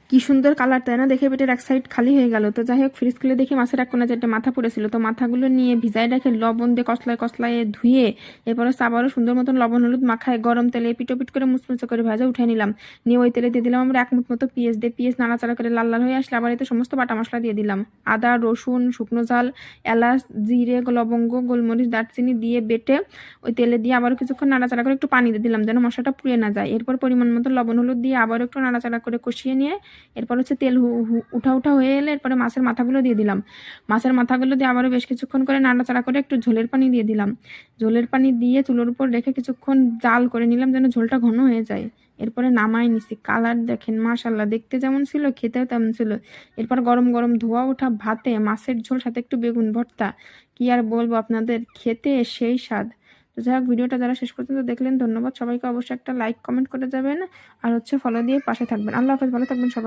কি সুন্দর কালার, তাই না? দেখে পেটের এক সাইড খালি হয়ে গেল। তো যাই হোক, ফ্রিজ খুলে দেখি মাছের এক কোনা চারটে মাথা পড়েছিল। তো মাথাগুলো নিয়ে ভিজাই রেখে লবণ দিয়ে কসলায় কসলায় ধুয়ে এরপরে আবারও সুন্দর মতন লবণ হলুদ মাখায় গরম তেলে পিটো করে মুচমুচে করে ভাজা উঠে নিলাম। নিয়ে ওই তেলে দিয়ে দিলাম আমরা 1 মুঠ মতো পেঁয়াজ। দিয়ে পেঁয়াজ নাড়াচাড়া করে লাল লাল হয়ে আসলে আবার এতে সমস্ত বাটা মশলা দিয়ে দিলাম। আদা, রসুন, শুকনো ঝাল, এলাচ, জিরে, লবঙ্গ, গোলমরিচ, দারচিনি দিয়ে বেটে ওই তেলে দিয়ে আবার কিছুক্ষণ নাড়াচাড়া করে একটু পানি দিয়ে দিলাম যেন মশলাটা পুড়ে না যায়। এরপর পরিমাণ মতো লবণ হলুদ দিয়ে আবার একটু নাড়াচাড়া করে কষিয়ে নিয়ে এরপর তেল উঠা হয়ে এলে এরপরে মাছের মাথাগুলো দিয়ে দিলাম। মাছের মাথাগুলো দিয়ে আবারও বেশ কিছুক্ষণ করে নাড়াচাড়া করে একটু ঝোলের পানি দিয়ে দিলাম। ঝোলের পানি দিয়ে চুলোর উপর রেখে কিছুক্ষণ জাল করে নিলাম যেন ঝোলটা ঘন হয়ে যায়। এরপরে নামাই নিছি। কালার দেখেন, মাশাল্লাহ, দেখতে যেমন ছিল খেতেও তেমন ছিল। এরপর গরম গরম ধোয়া ওঠা ভাতে মাছের ঝোল সাথে একটু বেগুন ভর্তা, কি আর বলবো আপনাদের, খেতে সেই স্বাদ। তো যাই হোক, ভিডিওটা যারা শেষ পর্যন্ত দেখলেন ধন্যবাদ সবাইকে। অবশ্যই একটা লাইক কমেন্ট করে যাবেন আর ফলো দিয়ে পাশে থাকবেন। আল্লাহ হাফেজ, ভালো থাকবেন সবাই।